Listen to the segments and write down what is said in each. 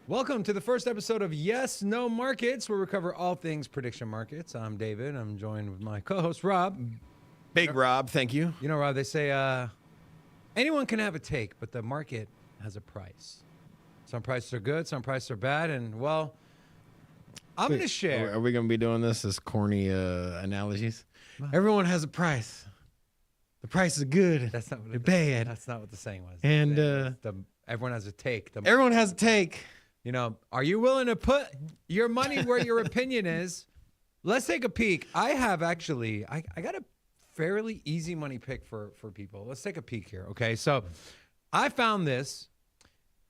Welcome to the first episode of Yes, No Markets, where we cover all things prediction markets. I'm David. I'm joined with my co-host, Rob. Big Rob, thank you. You know, Rob, they say anyone can have a take, but the market has a price. Some prices are good, some prices are bad, and, well, I'm going to share. Are we going to be doing this as corny analogies? Everyone has a price. The price is good. That's not what it's bad. That's not what the saying was. And everyone has a take. Everyone has a take. You know, are you willing to put your money where your opinion is? Let's take a peek. I have actually, I got a fairly easy money pick for people. Let's take a peek here, okay? So I found this.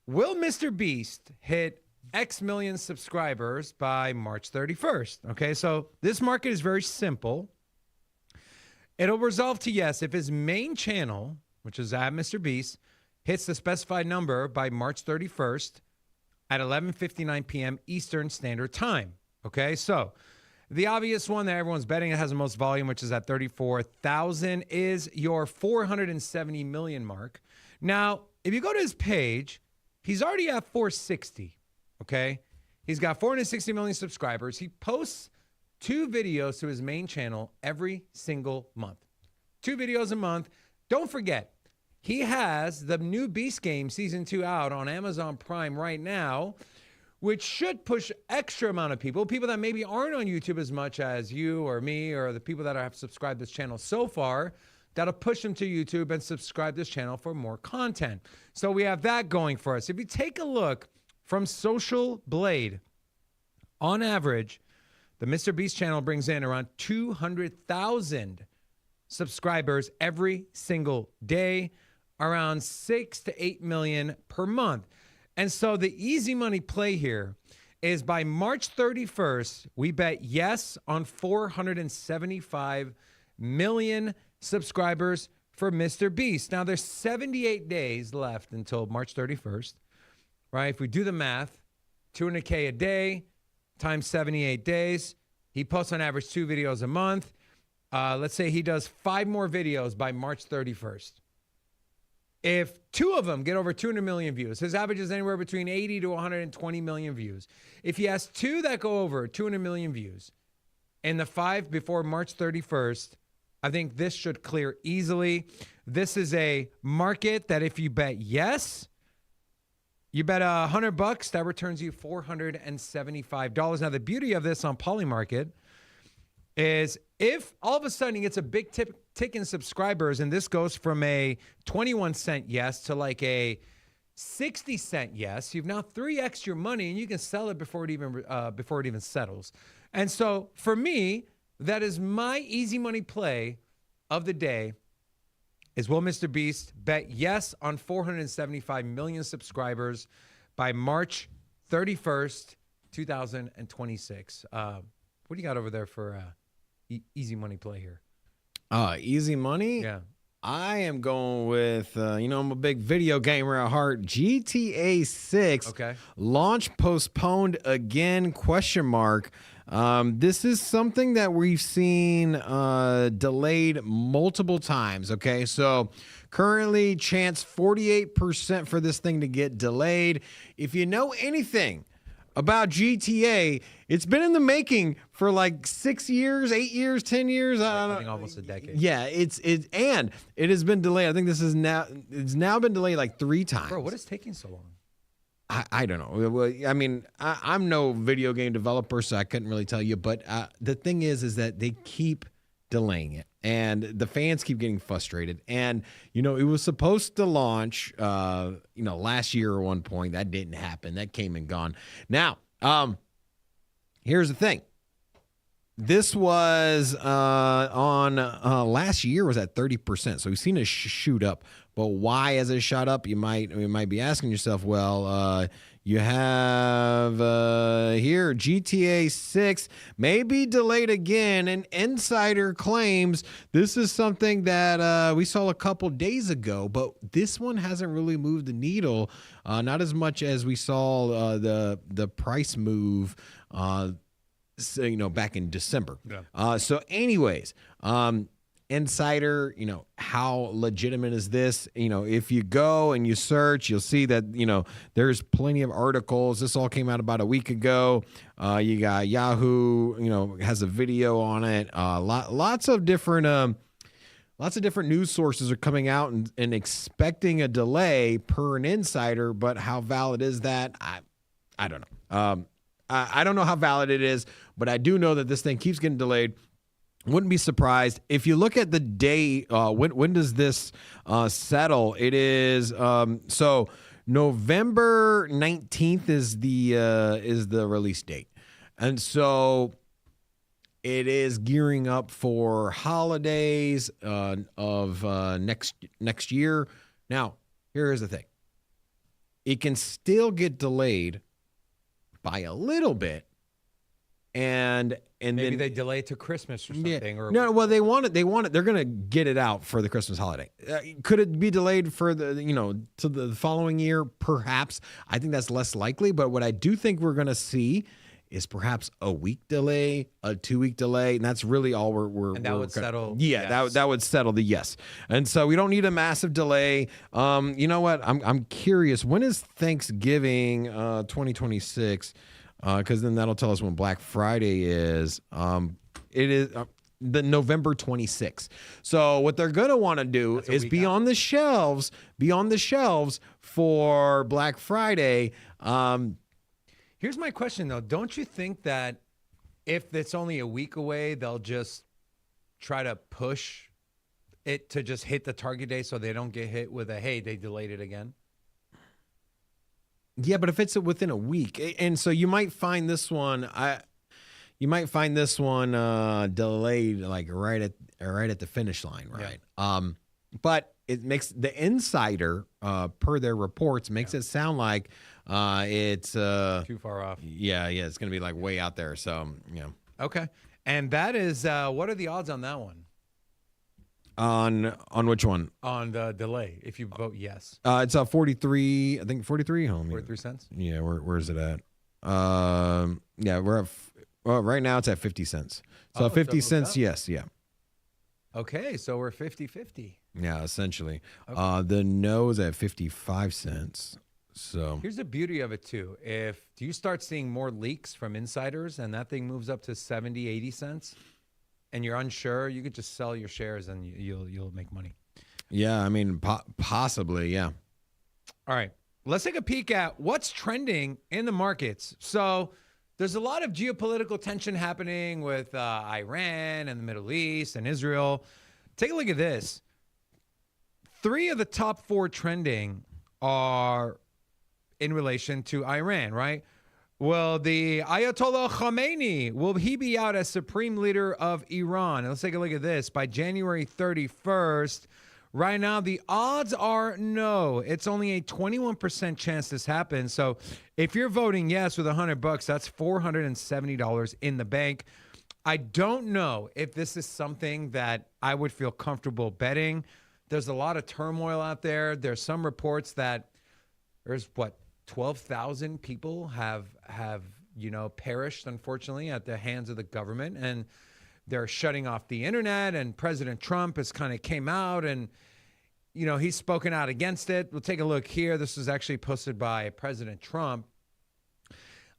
Will Mr. Beast hit X million subscribers by March 31st? Okay, so this market is very simple. It'll resolve to yes if his main channel, which is at Mr. Beast, hits the specified number by March 31st at 11:59 p.m. Eastern Standard Time. Okay, so the obvious one that everyone's betting that has the most volume, which is at 34,000, is your 470 million mark. Now, if you go to his page, he's already at 460. Okay, he's got 460 million subscribers. He posts 2 videos to his main channel every single month. 2 videos a month. Don't forget, he has the new Beast Game Season 2 out on Amazon Prime right now, which should push extra amount of people that maybe aren't on YouTube as much as you or me or the people that have subscribed this channel so far. That'll push them to YouTube and subscribe this channel for more content. So we have that going for us. If you take a look from Social Blade, on average, the Mr. Beast channel brings in around 200,000 subscribers every single day, around 6 to 8 million per month. And so the easy money play here is by March 31st, we bet yes on 475 million subscribers for Mr. Beast. Now, there's 78 days left until March 31st, right? If we do the math, 200K a day times 78 days, he posts on average 2 videos a month. Let's say he does 5 more videos by March 31st. If 2 of them get over 200 million views, his average is anywhere between 80 to 120 million views. If he has 2 that go over 200 million views and the 5 before March 31st, I think this should clear easily. This is a market that if you bet yes, you bet $100, that returns you $475. Now, the beauty of this on Polymarket is if all of a sudden he gets a big tick in subscribers, and this goes from a 21-cent yes to like a 60-cent yes, you've now 3x your money, and you can sell it before it even settles. And so for me, that is my easy money play of the day. Is will Mr. Beast bet yes on 475 million subscribers by March 31st, 2026? What do you got over there for easy money play here? Easy money? Yeah. I am going with, I'm a big video gamer at heart. GTA 6 launch postponed again, ? This is something that we've seen delayed multiple times, okay? So currently chance 48% for this thing to get delayed. If you know anything about GTA, it's been in the making for like 6 years, 8 years, 10 years. I think almost a decade. Yeah, and it has been delayed. I think it's now been delayed like 3 times. Bro, what is taking so long? I don't know. Well, I mean, I'm no video game developer, so I couldn't really tell you. But the thing is that they keep delaying it, and the fans keep getting frustrated. And it was supposed to launch, last year at one point. That didn't happen. That came and gone. Now, here's the thing. This was on last year was at 30%. So we've seen it shoot up. But why has it shot up? You might be asking yourself, well, you have here GTA 6 may be delayed again. And Insider claims this is something that we saw a couple days ago, but this one hasn't really moved the needle, not as much as we saw the price move back in December. Yeah. So anyways, insider, how legitimate is this? If you go and you search, you'll see that, there's plenty of articles. This all came out about a week ago. You got Yahoo, has a video on it. Lots of different news sources are coming out and expecting a delay per an insider, but how valid is that? I don't know. I don't know how valid it is, but I do know that this thing keeps getting delayed. Wouldn't be surprised if you look at the day. When does this settle? It is so November 19th is the release date, and so it is gearing up for holidays of next year. Now, here is the thing: it can still get delayed by a little bit. And maybe then they delay it to Christmas or something. Yeah. Or No, well, they want it. They're going to get it out for the Christmas holiday. Could it be delayed for to the following year? Perhaps. I think that's less likely. But what I do think we're going to see is perhaps a week delay, a 2-week delay, and that's really all we're. And that would settle. Yeah, yes. that would settle the yes. And so we don't need a massive delay. You know what? I'm curious. When is Thanksgiving 2026? Because then that'll tell us when Black Friday is. It is the November 26th. So what they're going to want to do is be on the shelves for Black Friday. Here's my question, though. Don't you think that if it's only a week away, they'll just try to push it to just hit the target day so they don't get hit with hey, they delayed it again? Yeah, but if it's within a week, and so you might find this one, delayed like right at the finish line, right? Yeah. But it makes the insider, per their reports, makes it sound like it's too far off. Yeah, it's gonna be like way out there. So Okay, and that is what are the odds on that one? On which one? On the delay, if you vote yes. It's 43, I think 43. 43 cents? Yeah, where is it at? Yeah, we're at, right now it's at 50 cents. So 50 cents, yes, yeah. Okay, so we're 50-50. Yeah, essentially. Okay. The no is at 55 cents. So here's the beauty of it too. Do you start seeing more leaks from insiders and that thing moves up to 70, 80 cents? And you're unsure, you could just sell your shares and you'll make money. Yeah, I mean, possibly, yeah. All right, let's take a peek at what's trending in the markets. So there's a lot of geopolitical tension happening with Iran and the Middle East and Israel. Take a look at this. 3 of the top 4 trending are in relation to Iran, right? Well, the Ayatollah Khamenei, will he be out as supreme leader of Iran? And let's take a look at this. By January 31st, right now, the odds are no. It's only a 21% chance this happens. So if you're voting yes with $100, that's $470 in the bank. I don't know if this is something that I would feel comfortable betting. There's a lot of turmoil out there. There's some reports that there's 12,000 people have perished, unfortunately, at the hands of the government, and they're shutting off the internet. And President Trump has kind of came out and he's spoken out against it. We'll take a look here. This was actually posted by President Trump,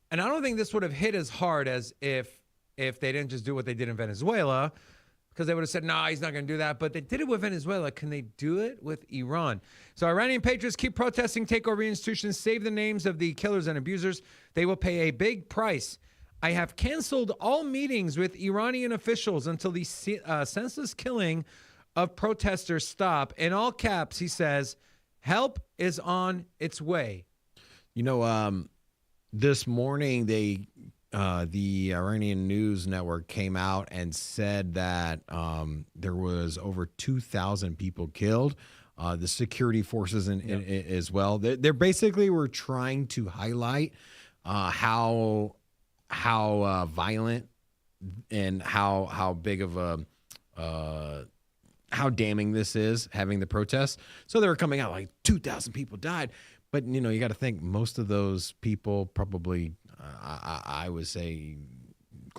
and I don't think this would have hit as hard as if they didn't just do what they did in Venezuela, because they would have said, no, he's not going to do that. But they did it with Venezuela. Can they do it with Iran? So Iranian patriots keep protesting, take over institutions, save the names of the killers and abusers. They will pay a big price. I have canceled all meetings with Iranian officials until the senseless killing of protesters stop. In all caps, he says, help is on its way. This morning the Iranian news network came out and said that there was over 2,000 people killed. The security forces as well. They're basically were trying to highlight how violent and how big of a how damning this is, having the protests. So they were coming out like 2,000 people died. But, you got to think most of those people probably, I would say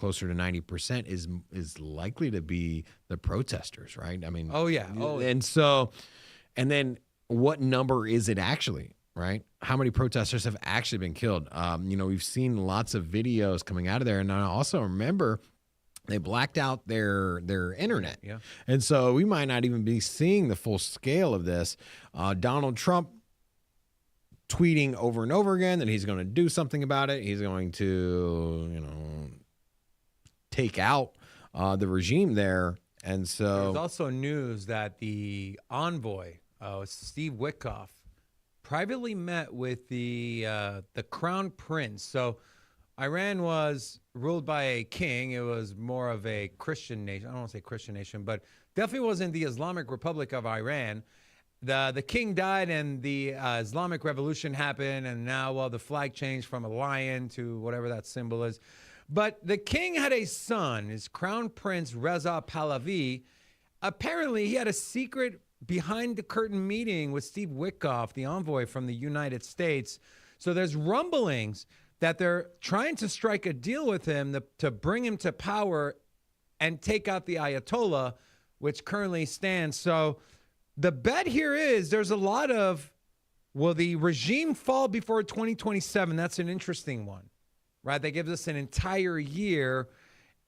closer to 90% is likely to be the protesters, right? I mean, Oh yeah. Oh, and so, and then what number is it actually, right? How many protesters have actually been killed? We've seen lots of videos coming out of there, and I also remember they blacked out their internet. Yeah. And so we might not even be seeing the full scale of this. Donald Trump tweeting over and over again that he's going to do something about it. He's going to, take out the regime there. And so there's also news that the envoy, Steve Witkoff, privately met with the crown prince. So Iran was ruled by a king. It was more of a Christian nation. I don't want to say Christian nation, but definitely wasn't the Islamic Republic of Iran. The king died, and the Islamic Revolution happened, and now, well, the flag changed from a lion to whatever that symbol is. But the king had a son, his crown prince Reza Pahlavi. Apparently, he had a secret behind-the-curtain meeting with Steve Witkoff, the envoy from the United States. So there's rumblings that they're trying to strike a deal with him to bring him to power and take out the Ayatollah, which currently stands. So the bet here is there's a lot of, will the regime fall before 2027? That's an interesting one, right? That gives us an entire year.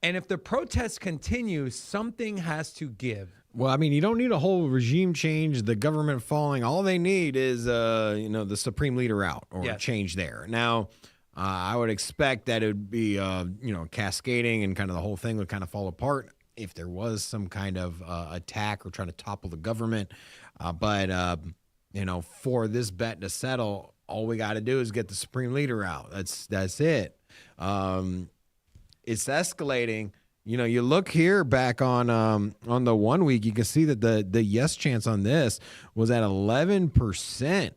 And if the protests continue, something has to give. Well, I mean, you don't need a whole regime change, the government falling. All they need is, the supreme leader out or change there. Now, I would expect that it would be, cascading and kind of the whole thing would kind of fall apart if there was some kind of attack or trying to topple the government. But for this bet to settle, all we got to do is get the supreme leader out. That's it. It's escalating. You look here back on the 1 week, you can see that the yes chance on this was at 11%.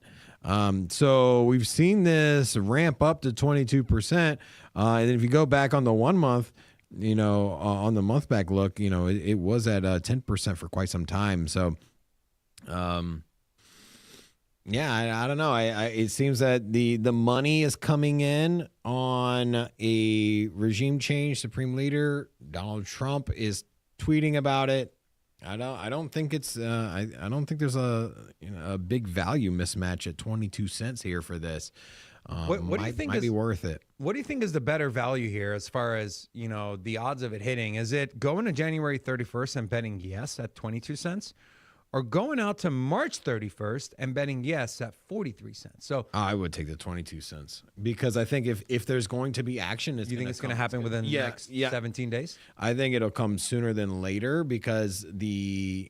So we've seen this ramp up to 22%. And if you go back on the 1 month, on the month back look, it was at 10% for quite some time. So, I don't know. It seems that the money is coming in on a regime change. Supreme Leader Donald Trump is tweeting about it. I don't think it's. I don't think there's a big value mismatch at 22 cents here for this. What do you think might be worth it? What do you think is the better value here as far as the odds of it hitting? Is it going to January 31st and betting yes at 22 cents, or going out to March 31st and betting yes at 43 cents? So I would take the 22 cents because I think if there's going to be action, you think it's going to happen within the next 17 days? I think it'll come sooner than later because those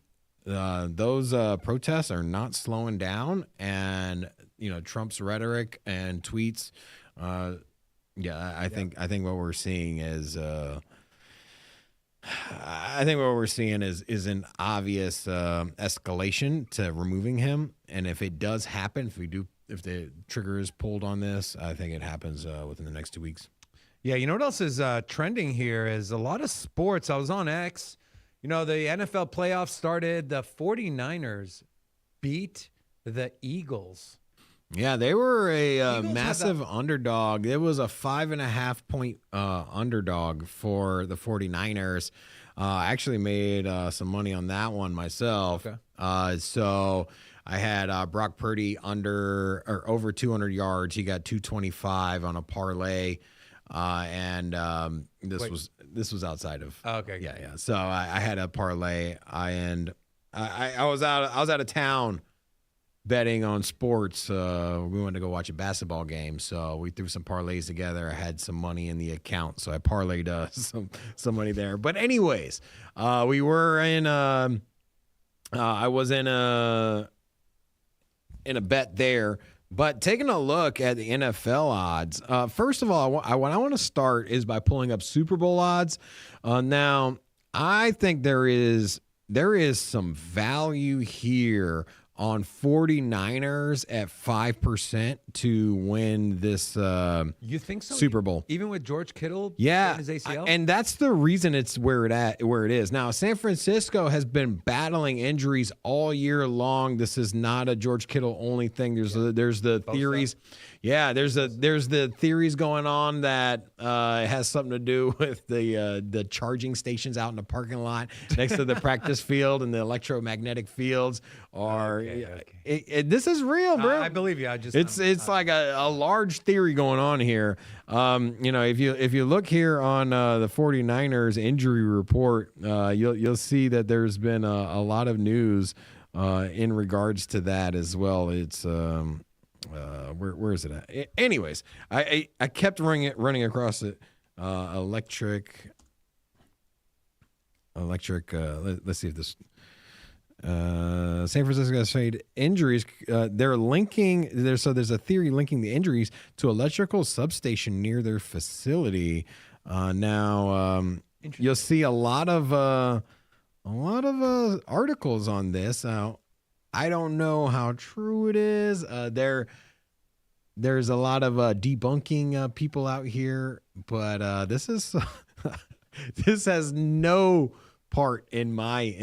protests are not slowing down, and Trump's rhetoric and tweets. I think what we're seeing is. I think what we're seeing is an obvious escalation to removing him, and if it does happen, if the trigger is pulled on this, I think it happens within the next 2 weeks. Yeah, you know what else is trending here is a lot of sports. I was on X. The NFL playoffs started. The 49ers beat the Eagles. Yeah, they were a massive underdog. It was a 5.5 point underdog for the 49ers. I actually made some money on that one myself. Okay. So I had Brock Purdy over 200 yards. He got 225 on a parlay. This was outside of. Oh, okay. Yeah. So I had a parlay. I was out of town betting on sports. We wanted to go watch a basketball game, so we threw some parlays together. I had some money in the account, so I parlayed some money there. But anyways, we were in. I was in a bet there. But taking a look at the NFL odds, first of all, what I want to start is by pulling up Super Bowl odds. Now, I think there is some value here on 49ers at 5% to win this You think so? Super Bowl. Even with George Kittle, Yeah, his ACL, and that's the reason it's where it is now. San Francisco has been battling injuries all year long. This is not a George Kittle only thing. There's the theories. Yeah, there's the theories going on that it has something to do with the charging stations out in the parking lot next to the practice field and the electromagnetic fields. This is real, bro. I believe you. It's like a large theory going on here. If you look here on the 49ers injury report, you'll see that there's been a lot of news in regards to that as well. It's where is it at? Anyways, I kept running across it. Electric. Let's see if this. San Francisco has trade injuries. They're linking there. So there's a theory linking the injuries to electrical substation near their facility. Now you'll see a lot of articles on this. I don't know how true it is. There's a lot of debunking people out here, but this is this has no part in my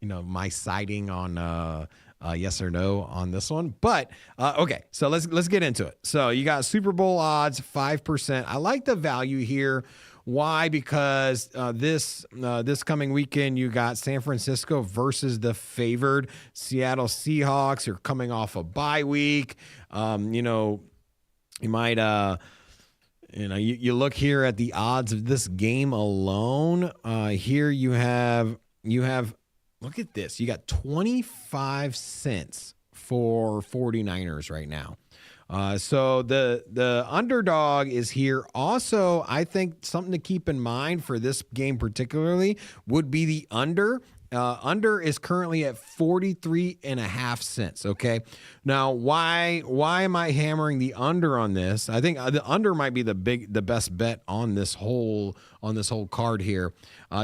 my siding on yes or no on this one. But okay, so let's get into it. So you got Super Bowl odds 5%. I like the value here. Why? Because this coming weekend you got San Francisco versus the favored Seattle Seahawks. You're coming off a bye week. You might you look here at the odds of this game alone. Here you have look at this. You got 25 cents for 49ers right now. So the underdog is here. Also, I think something to keep in mind for this game particularly would be the under. Under is currently at 43.5 cents. Okay. Now, why am I hammering the under on this? I think the under might be the best bet on this whole card here.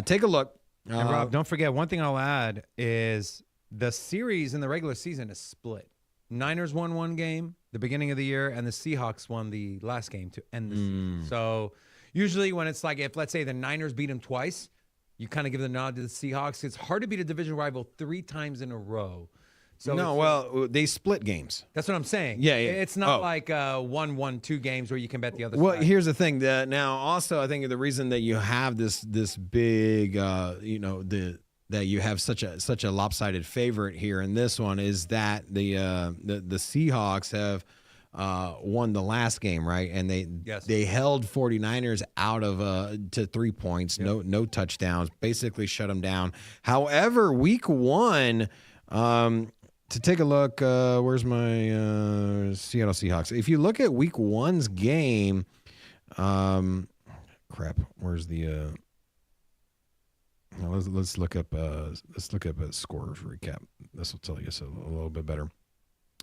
Take a look. And Rob, don't forget, one thing I'll add is the series in the regular season is split. Niners won one game the beginning of the year, and the Seahawks won the last game to end the season. So usually when it's like, if let's say the Niners beat them twice, you kind of give the nod to the Seahawks. It's hard to beat a division rival 3 times in a row. So they split games. That's what I'm saying. Yeah. It's not like 1-1-2 games where you can bet the other side. Well, here's the thing. Now, also, I think the reason that you have this big, that you have such a lopsided favorite here in this one is that the Seahawks have won the last game, right? And they held 49ers out of to 3 points, no touchdowns, basically shut them down. However, week 1, to take a look, where's my Seattle Seahawks? If you look at week 1's game, where's the let's look up a scores recap. This will tell you a little bit better.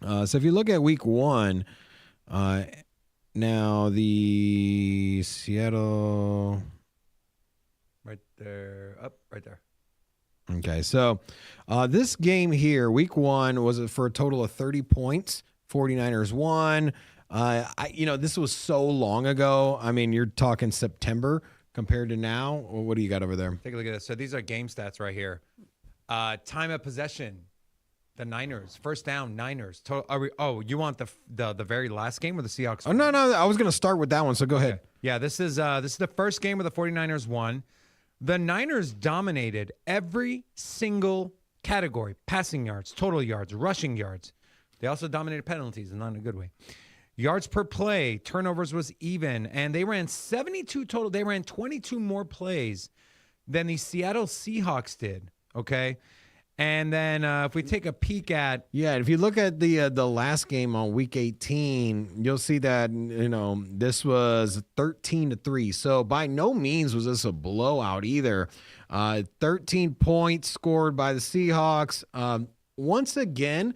So if you look at week 1, now the Seattle right there, right there. Okay, so this game here, week 1, was for a total of 30 points. 49ers won. This was so long ago. I mean, you're talking September compared to now. What do you got over there? Take a look at this. So these are game stats right here. Time of possession, the Niners. First down, Niners. You want the very last game or the Seahawks? Oh, no. I was going to start with that one, so go ahead. Yeah, this is the first game where the 49ers won. The Niners dominated every single category: passing yards, total yards, rushing yards. They also dominated penalties, and not in a good way. Yards per play, turnovers was even, and they ran 72 total. They ran 22 more plays than the Seattle Seahawks did, okay? And then if we take a peek at... Yeah, if you look at the last game on week 18, you'll see that, this was 13-3. So by no means was this a blowout either. 13 points scored by the Seahawks. Once again,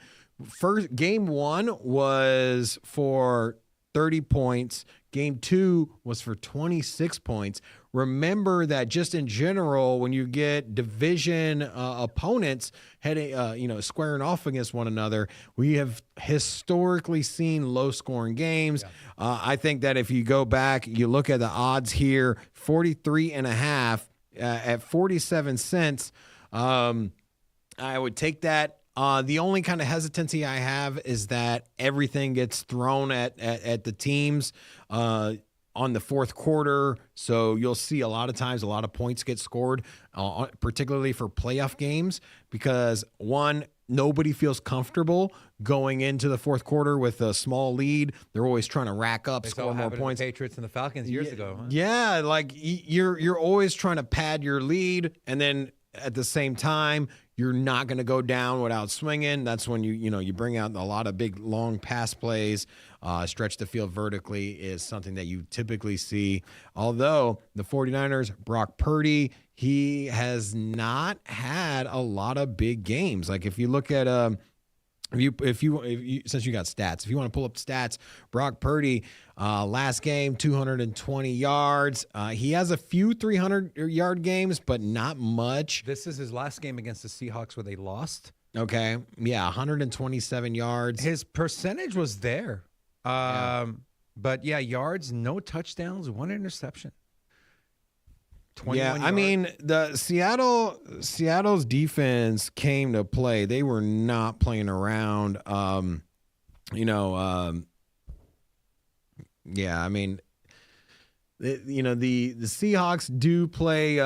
game 1 was for 30 points. Game 2 was for 26 points. Remember that just in general, when you get division opponents heading, squaring off against one another, we have historically seen low-scoring games. Yeah. I think that if you go back, you look at the odds here, 43.5 at 47 cents. I would take that. The only kind of hesitancy I have is that everything gets thrown at the teams on the fourth quarter. So you'll see a lot of times a lot of points get scored, particularly for playoff games, because one, nobody feels comfortable going into the fourth quarter with a small lead. They're always trying to rack up, score more points. The Patriots and the Falcons years ago. Huh? Yeah, like you're always trying to pad your lead, and then at the same time, you're not going to go down without swinging. That's when you bring out a lot of big, long pass plays. Stretch the field vertically is something that you typically see. Although the 49ers, Brock Purdy, he has not had a lot of big games. Like if you look at if you since you got stats, if you want to pull up stats, Brock Purdy, last game, 220 yards. He has a few 300-yard games, but not much. This is his last game against the Seahawks where they lost. Okay. Yeah, 127 yards. His percentage was there. But yeah, yards, no touchdowns, one interception. Yeah, yards. I mean, the Seattle's defense came to play. They were not playing around. Yeah, I mean, the Seahawks do play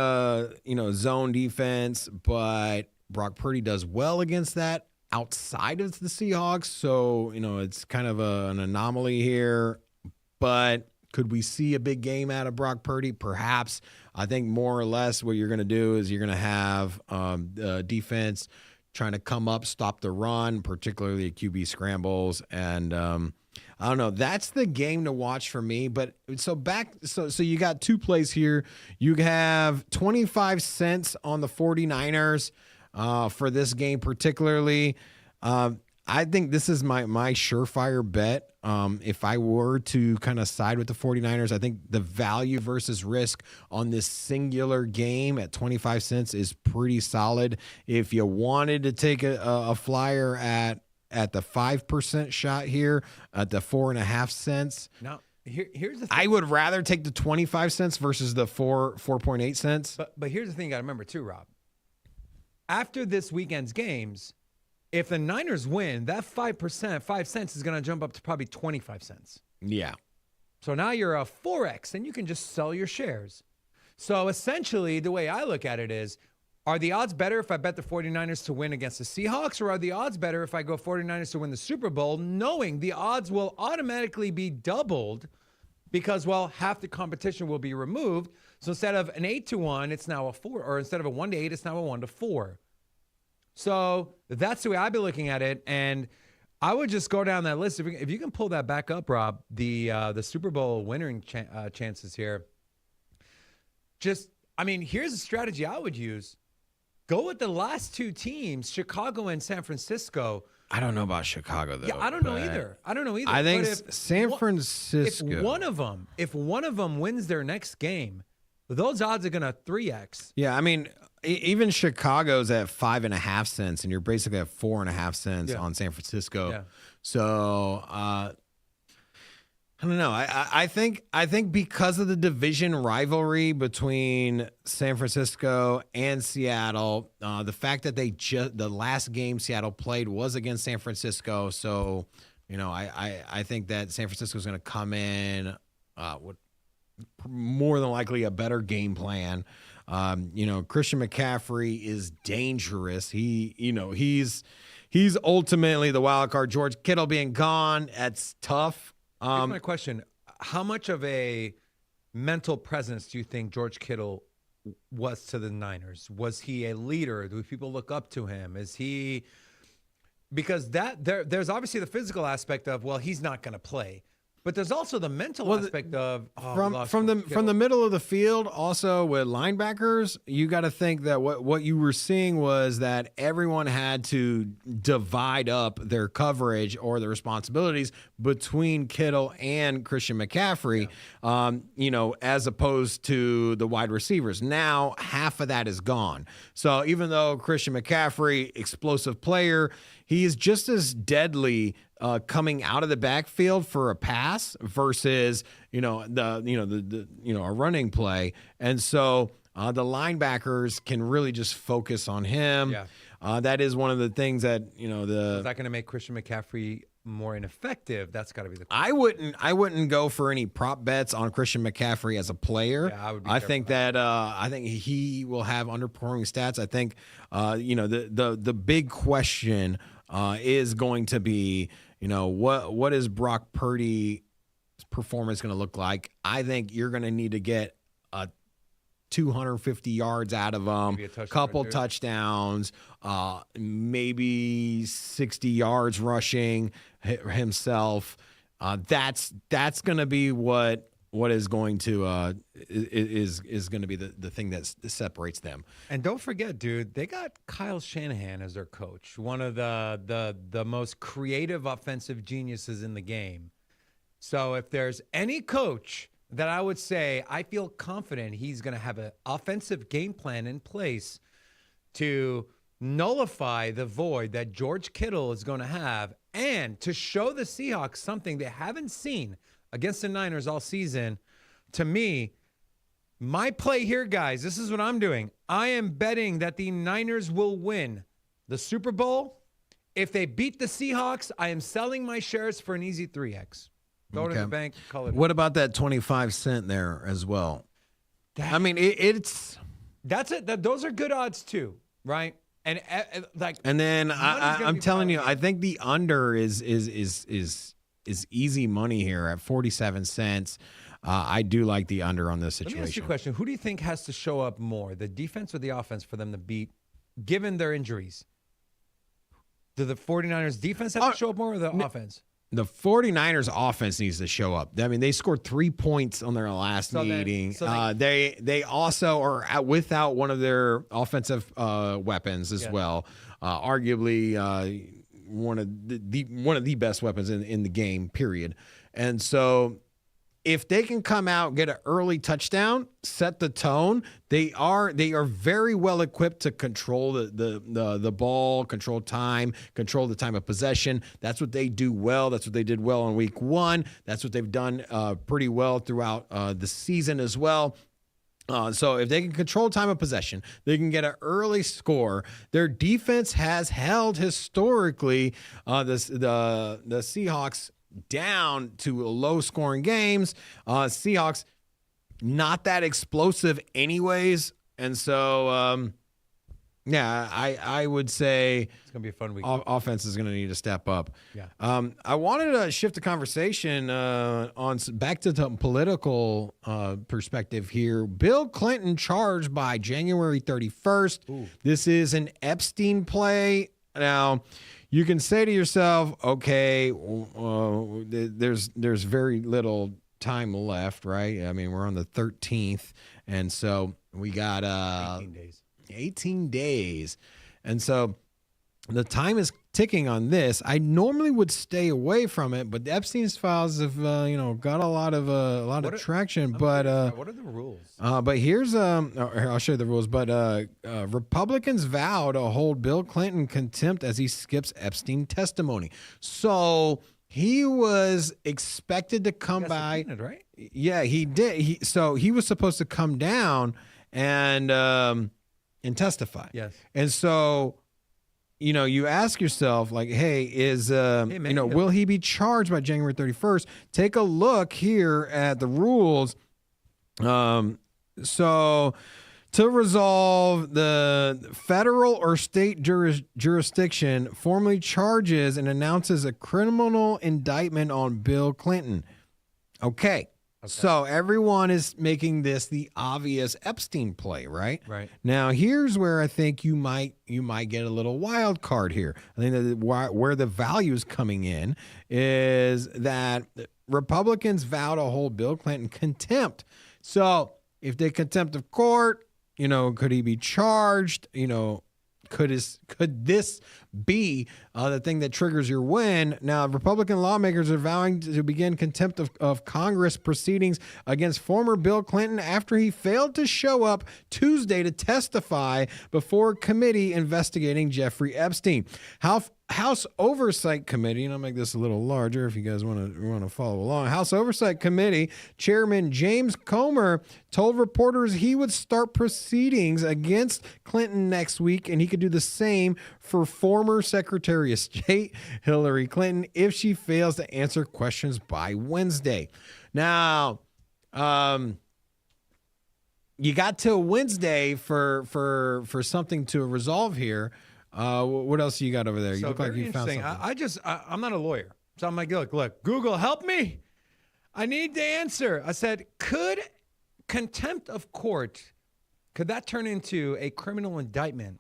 zone defense, but Brock Purdy does well against that outside of the Seahawks. So, it's kind of an anomaly here, but could we see a big game out of Brock Purdy? Perhaps. I think more or less what you're going to do is you're going to have defense trying to come up, stop the run, particularly QB scrambles. And I don't know. That's the game to watch for me. But so you got two plays here. You have 25 cents on the 49ers for this game particularly. I think this is my surefire bet. If I were to kind of side with the 49ers, I think the value versus risk on this singular game at 25 cents is pretty solid. If you wanted to take a flyer at the 5% shot here at the 4.5 cents. Now, here's the thing. I would rather take the 25 cents versus the 4.8 cents. But here's the thing you got to remember too, Rob. After this weekend's games, if the Niners win, that 5%, 5 cents is going to jump up to probably 25 cents. Yeah. So now you're a 4X and you can just sell your shares. So essentially, the way I look at it is, are the odds better if I bet the 49ers to win against the Seahawks, or are the odds better if I go 49ers to win the Super Bowl, knowing the odds will automatically be doubled because, well, half the competition will be removed. So instead of an 8-1, it's now a 4, or instead of a 1-8, it's now a 1-4. So that's the way I've been looking at it, and I would just go down that list. If you can pull that back up, Rob, the Super Bowl winning chances here. Here's a strategy I would use. Go with the last two teams, Chicago and San Francisco. I don't know about Chicago, though. Yeah, I don't know either. I think San Francisco. If one of them wins their next game, those odds are going to 3X. Yeah, I mean, even Chicago's at 5.5 cents, and you're basically at 4.5 cents on San Francisco. Yeah. So I don't know. I think because of the division rivalry between San Francisco and Seattle, the fact that the last game Seattle played was against San Francisco, so I think that San Francisco is going to come in with more than likely a better game plan. Christian McCaffrey is dangerous. He's ultimately the wild card. George Kittle being gone, that's tough. Here's my question. How much of a mental presence do you think George Kittle was to the Niners? Was he a leader? Do people look up to him? Is he – because there's obviously the physical aspect of, well, he's not going to play. But there's also the mental aspect of from the middle of the field. Also with linebackers, you got to think that what you were seeing was that everyone had to divide up their coverage or the responsibilities between Kittle and Christian McCaffrey, as opposed to the wide receivers. Now half of that is gone. So even though Christian McCaffrey, explosive player, he is just as deadly coming out of the backfield for a pass versus a running play, and so the linebackers can really just focus on him. Yeah. That is one of the things that Is that going to make Christian McCaffrey more ineffective? That's got to be the question. I wouldn't go for any prop bets on Christian McCaffrey as a player. Yeah, I think that I think he will have underperforming stats. I think the big question is going to be, what is Brock Purdy's performance going to look like? I think you're going to need to get 250 yards out of him, a couple touchdowns, maybe 60 yards rushing himself. That's going to be what is going to is going to be the thing that separates them. And don't forget, dude, they got Kyle Shanahan as their coach, one of the most creative offensive geniuses in the game. So if there's any coach that I would say I feel confident he's going to have an offensive game plan in place to nullify the void that George Kittle is going to have, and to show the Seahawks something they haven't seen against the Niners all season. To me, my play here, guys, this is what I'm doing. I am betting that the Niners will win the Super Bowl. If they beat the Seahawks, I am selling my shares for an easy 3x. Go to the bank, call it. What about that 25 cent there as well? It's that's it. Those are good odds too, right? And then I'm telling you, I think the under is easy money here at 47 cents. I do like the under on this situation. Let me ask you a question. Who do you think has to show up more, the defense or the offense, for them to beat, given their injuries? Do the 49ers defense have to show up more, or the offense? The 49ers offense needs to show up. I mean, they scored 3 points on their last meeting. They also are without one of their offensive weapons as well. Arguably one of the best weapons in the game, period. And so if they can come out, get an early touchdown, set the tone, they are very well equipped to control the ball, control the time of possession. That's what they do well. That's what they did well in week 1. That's what they've done pretty well throughout the season as well. So if they can control time of possession, they can get an early score. Their defense has held historically the Seahawks down to low-scoring games. Seahawks not that explosive anyways, and so I would say it's gonna be a fun week. Offense is gonna need to step up. Yeah. I wanted to shift the conversation on back to the political perspective here. Bill Clinton charged by January 31st. Ooh. This is an Epstein play. Now, you can say to yourself, okay, there's very little time left, right? I mean, we're on the 13th, and so we got 18 days. 18 days. And so the time is ticking on this. I normally would stay away from it, but the Epstein's files have got a lot of traction. But what are the rules? But here's I'll show you the rules. But Republicans vow to hold Bill Clinton in contempt as he skips Epstein testimony. So he was expected to come by, subpoenaed, right? Yeah, he did. He was supposed to come down and testify. Yes. And so, you ask yourself, like, hey, will he be charged by January 31st? Take a look here at the rules. So to resolve, the federal or state jurisdiction formally charges and announces a criminal indictment on Bill Clinton. Okay. So everyone is making this the obvious Epstein play, right? Right. Now, here's where I think you might get a little wild card here. I think that where the value is coming in is that Republicans vow to hold Bill Clinton contempt. So if they contempt of court, could he be charged? Could this be the thing that triggers your win? Now, Republican lawmakers are vowing to begin contempt of Congress proceedings against former Bill Clinton after he failed to show up Tuesday to testify before a committee investigating Jeffrey Epstein. House Oversight Committee, and I'll make this a little larger if you guys want to follow along. House Oversight Committee Chairman James Comer told reporters he would start proceedings against Clinton next week, and he could do the same for former Secretary of State Hillary Clinton if she fails to answer questions by Wednesday. Now, you got till Wednesday for something to resolve here. What else you got over there? You look like you found something. I'm not a lawyer. So I'm like, look, Google, help me. I need the answer. I said, could contempt of court, could that turn into a criminal indictment?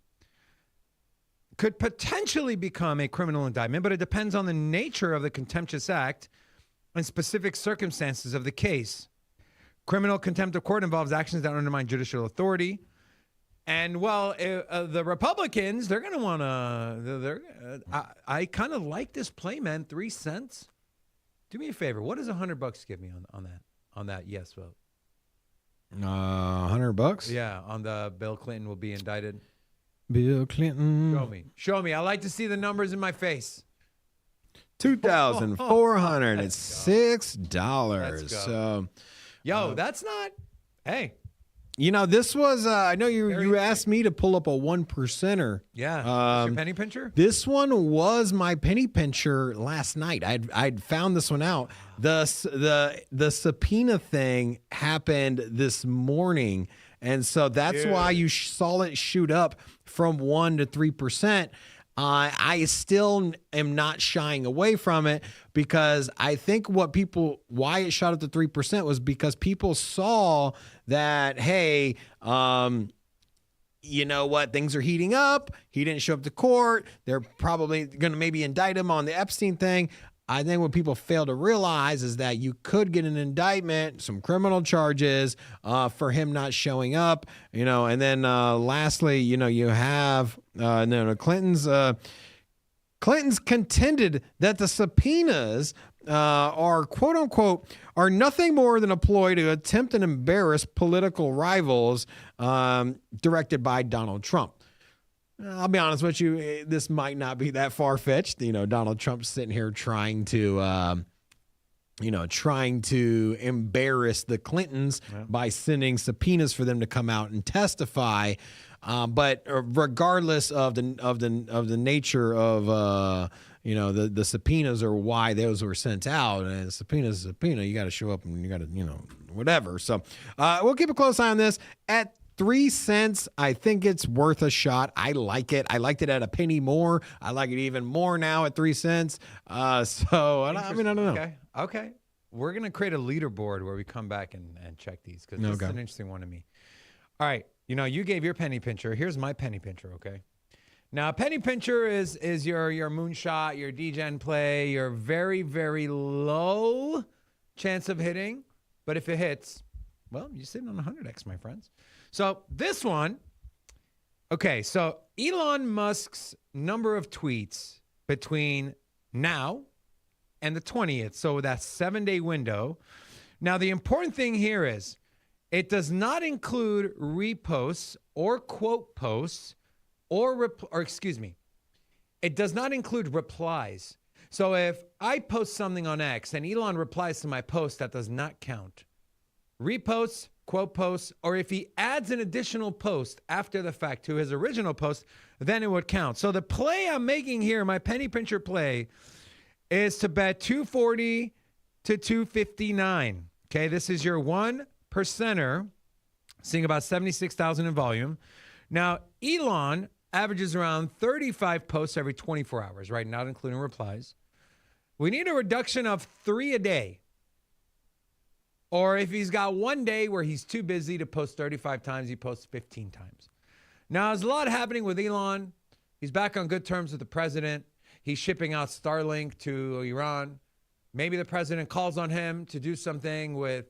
Could potentially become a criminal indictment, but it depends on the nature of the contemptuous act and specific circumstances of the case. Criminal contempt of court involves actions that undermine judicial authority. And, the Republicans, they're going to want to, I kind of like this play, man. 3 cents. Do me a favor. What does $100 give me on that yes vote? $100? Yeah, on the Bill Clinton will be indicted. Bill Clinton. Show me. I like to see the numbers in my face. $2,406. So, that's not, hey. This was, I know you asked me to pull up a 1%er. Yeah. Your penny pincher? This one was my penny pincher last night. I'd found this one out. The subpoena thing happened this morning. And so that's why you saw it shoot up from 1% to 3%. I still am not shying away from it because I think why it shot up to 3% was because people saw that, hey, you know what? Things are heating up. He didn't show up to court. They're probably going to maybe indict him on the Epstein thing. I think what people fail to realize is that you could get an indictment, some criminal charges for him not showing up, and then lastly, you have Clinton's contended that the subpoenas are quote unquote are nothing more than a ploy to attempt and embarrass political rivals directed by Donald Trump. I'll be honest with you, this might not be that far-fetched. Donald Trump's sitting here trying to embarrass the Clintons by sending subpoenas for them to come out and testify. But regardless of the nature of the subpoenas or why those were sent out, and subpoena's a subpoena, you got to show up and you got to whatever. So we'll keep a close eye on this. At 3 cents, I think it's worth a shot. I like it. I liked it at a penny more. I like it even more now at 3 cents. I don't know. Okay. We're going to create a leaderboard where we come back and check these because this is an interesting one to me. All right. You gave your penny pincher. Here's my penny pincher, okay? Now, penny pincher is your moonshot, your degen play, your very, very low chance of hitting. But if it hits, well, you're sitting on 100x, my friends. So this one, okay, so Elon Musk's number of tweets between now and the 20th, so that 7-day window. Now, the important thing here is it does not include reposts or quote posts it does not include replies. So if I post something on X and Elon replies to my post, that does not count. Reposts, quote posts, or if he adds an additional post after the fact to his original post, then it would count. So the play I'm making here, my penny pincher play, is to bet 240 to 259. Okay, this is your 1%er, seeing about 76,000 in volume. Now, Elon averages around 35 posts every 24 hours, right? Not including replies. We need a reduction of 3 a day. Or if he's got one day where he's too busy to post 35 times, he posts 15 times. Now, there's a lot happening with Elon. He's back on good terms with the president. He's shipping out Starlink to Iran. Maybe the president calls on him to do something with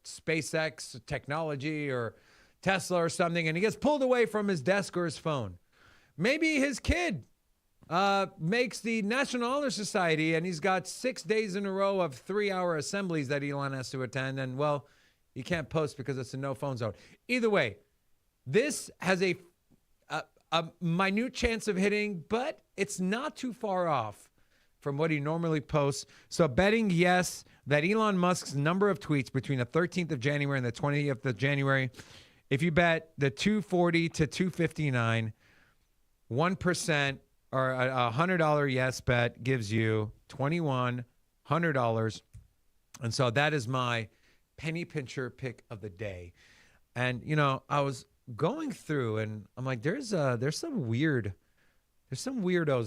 SpaceX technology or Tesla or something, and he gets pulled away from his desk or his phone. Maybe his kid makes the National Honor Society, and he's got 6 days in a row of 3-hour assemblies that Elon has to attend, and, well, he can't post because it's a no-phone zone. Either way, this has a minute chance of hitting, but it's not too far off from what he normally posts. So betting yes that Elon Musk's number of tweets between the 13th of January and the 20th of January, if you bet the 240 to 259, 1% or a $100 yes bet gives you $2,100. And so that is my penny pincher pick of the day. And, you know, I was going through and I'm like, there's some weirdos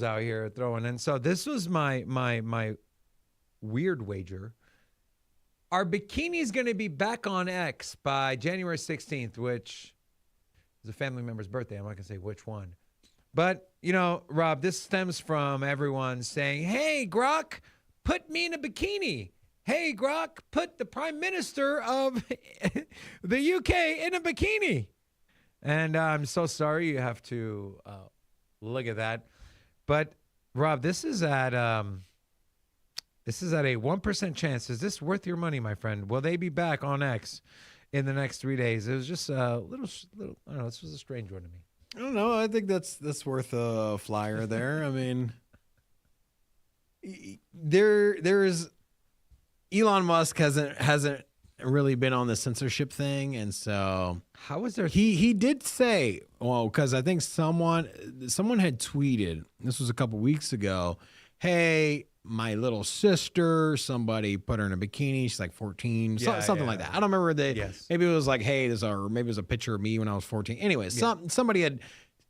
out here throwing. And so this was my weird wager. Are bikinis going to be back on X by January 16th, which is a family member's birthday? I'm not going to say which one. But, you know, Rob, this stems from everyone saying, hey, Grok, put me in a bikini. Hey, Grok, put the Prime Minister of the UK in a bikini. And I'm so sorry you have to look at that. But, Rob, this is at a 1% chance. Is this worth your money, my friend? Will they be back on X in the next 3 days? It was just a little I don't know, this was a strange one to me. I don't know. I think that's worth a flyer there. I mean, there's Elon Musk hasn't really been on the censorship thing, and so how is there? He did say, well, because I think someone had tweeted, this was a couple weeks ago, hey, my little sister, somebody put her in a bikini. She's like 14, something like that. I don't remember maybe it was like, hey, or maybe it was a picture of me when I was 14. Anyway, somebody had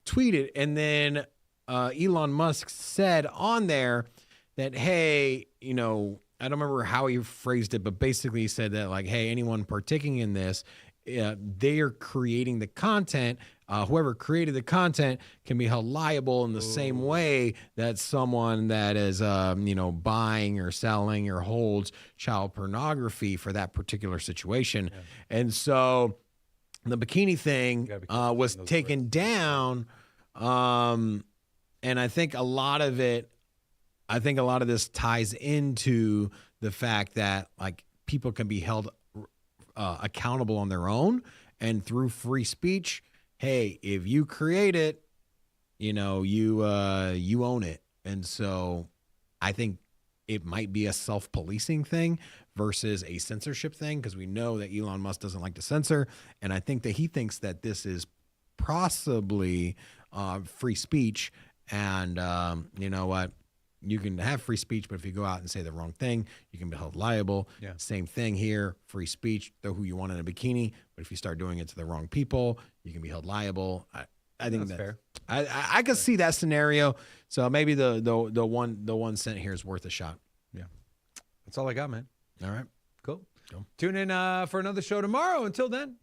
tweeted, and then Elon Musk said on there that, hey, you know, I don't remember how he phrased it, but basically he said that, like, hey, anyone partaking in this, they are creating the content. Whoever created the content can be held liable in the same way that someone that is, buying or selling or holds child pornography for that particular situation. Yeah. And so the bikini thing was taken down. And I think a lot of this ties into the fact that, like, people can be held accountable on their own and through free speech. Hey, if you create it, you know, you own it. And so I think it might be a self-policing thing versus a censorship thing, because we know that Elon Musk doesn't like to censor. And I think that he thinks that this is possibly free speech. And you know what? You can have free speech, but if you go out and say the wrong thing, you can be held liable. Yeah. Same thing here, free speech, throw who you want in a bikini. But if you start doing it to the wrong people, you can be held liable. I think that's fair. I could see that scenario. So maybe the 1 cent here is worth a shot. Yeah. That's all I got, man. All right. Cool. Tune in for another show tomorrow. Until then.